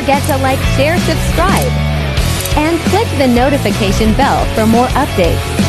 forget to like, share, subscribe, and click the notification bell for more updates.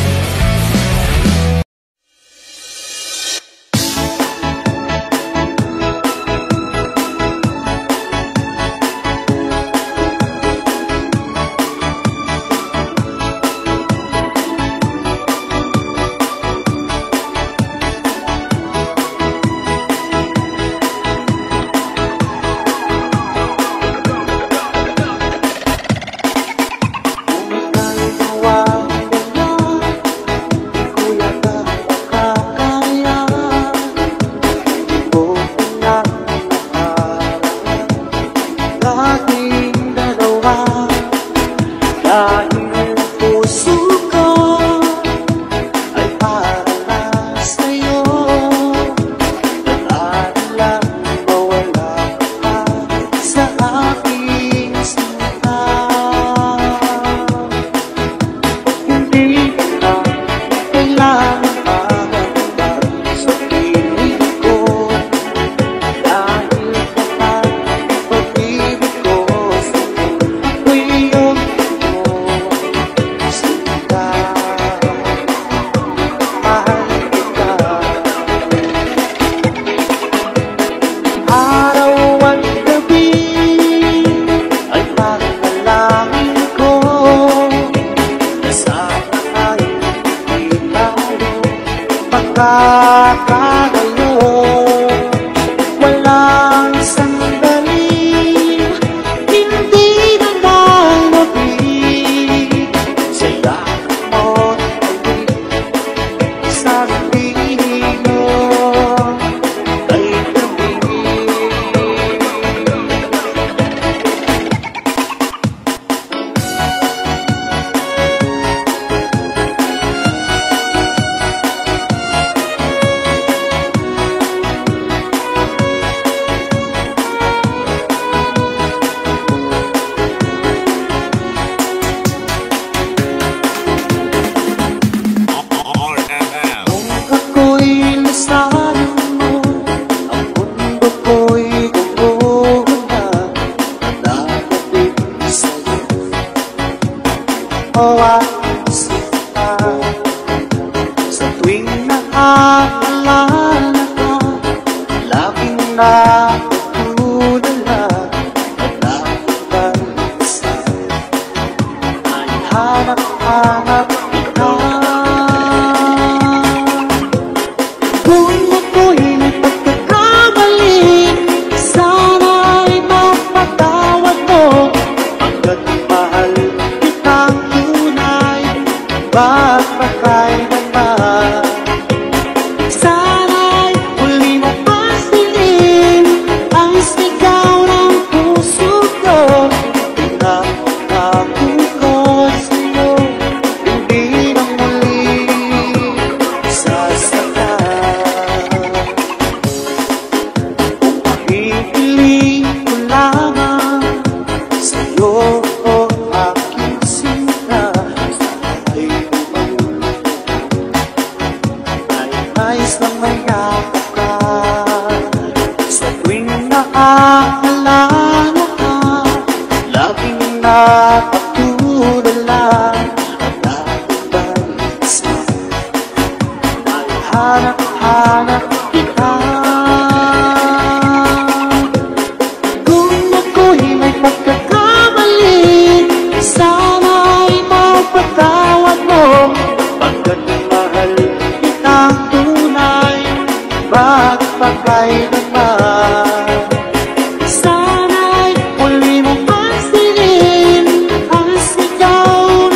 Sana'y muli mong pansinin ang sigaw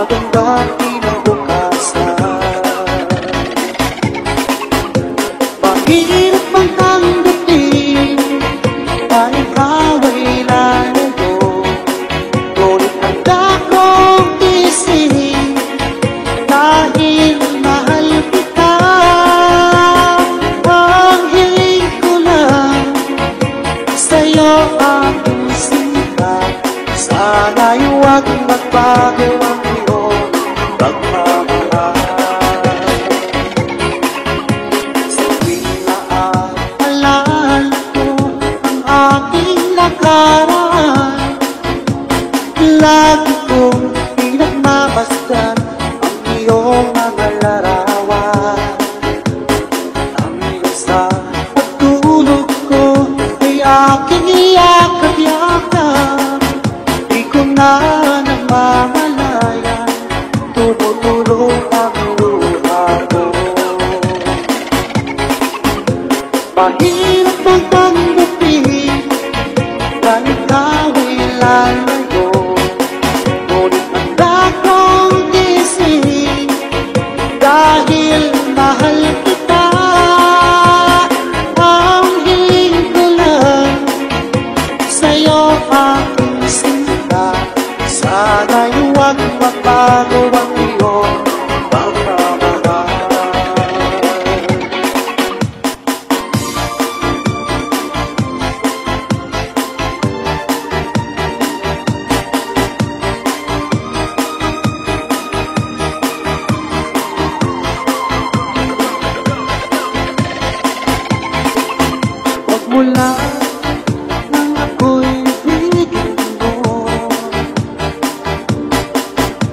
magandang kinabukasan. Mahirap bang tanggapin na ikaw ay lalayo, ngunit handa kong isipin dahil mahal kita. Ang hiling ko lang sa'yo aking sinta, sana'y huwag magbago ang iyong pagmamahal. Sa tuwing naaalala ko ang aking nakaraan, lagi kong pinagmamasdan ang iyong mga larawan. Hanggang sa pagtulog ko ay aking iyakap-yakap, di ko na namamalayan, tumutulong ang luha ko. Mahirap bang tanggapin na ikaw ay lalayo, ngunit handa kong isipin dahil mahal kita. Ang hiling ko lang sa'yo aking sinta, sana'y huwag magbago ang iyong pagmamahal. Huwag mo lang nang ako'y bigyan mo,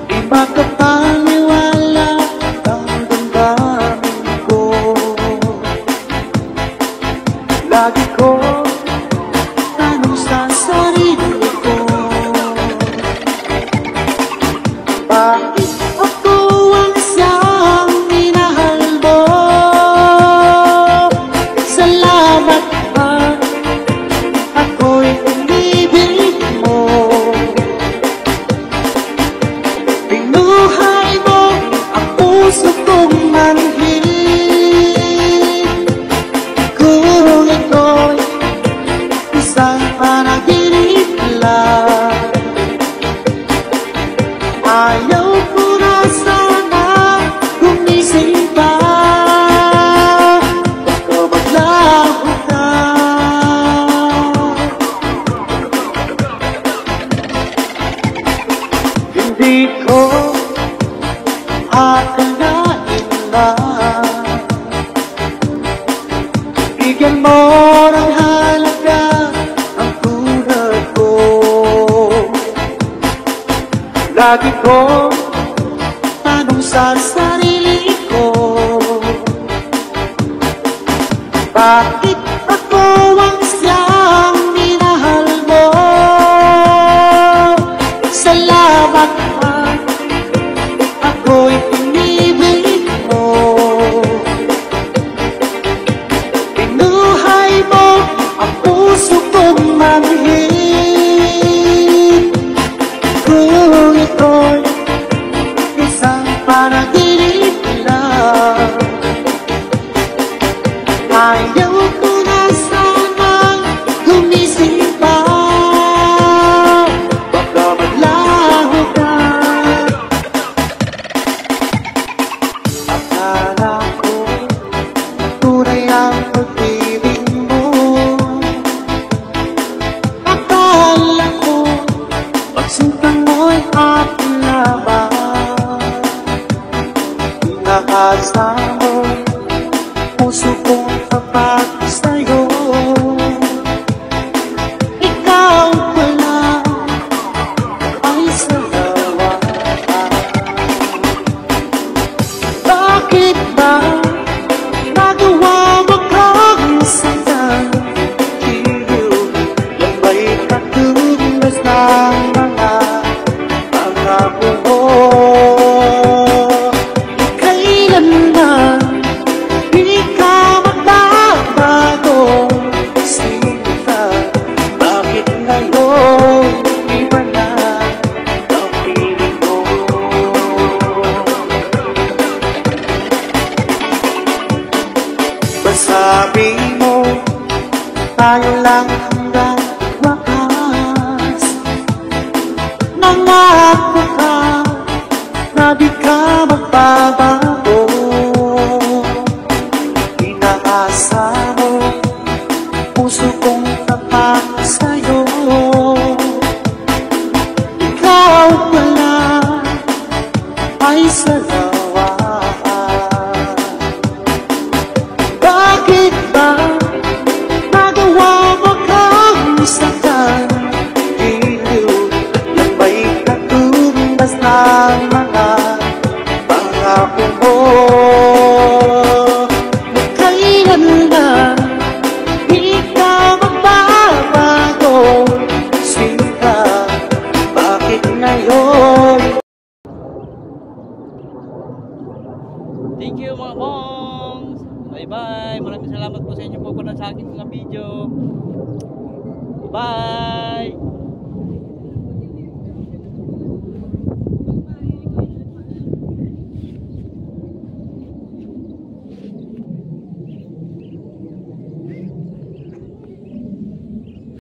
di makapaniwala ang damdamin ko. Lagi ko tanong sa sarili ko, bakit ako ang siyang minahal mo? Salamat ba ako'y inibig mo? Binuhay mo ang puso kong manhid, kung ito'y isang panaginip lang. Ayaw ko na sana gumising pa, baka maglaho ka. Hindi ko akalain na bigyan mo ng halaga ang tulad ko. Lagi ko tanong sa sarili ko, bakit ako ang siyang minahal mo? Salamat pa ako'y inibig mo. Binuhay mo ang puso kong manhid, kung ito'y isang panaginip lang. Ayaw ko na sanang gumising pa, baka maglaho ka. Akala ko tunay ang pag-ibig mo, akala ko pagsinta mo'y aking laban. Pinakasa mo puso kong tapat sa'yo, ikaw pala ay salawa. Bakit ba nagawa mo kang saktan? Ikaw lang ba'y katulas ng mga pangako mo? Kailan na sabi mo tayo lang hanggang wakas. Nangako ka na di ka magbabago. Inaasa mo puso kong tapat sa'yo. Ikaw pala ay salawa. Bakit ba nagawa mo kang saktan? Iliw na may katumbas ng mga pangako mo. Kailan na di ka magbabago? Sinta, bakit ngayon? Thank you mga bongs. Bye bye. Maraming salamat po sa inyo po sa aking mga video. Bye.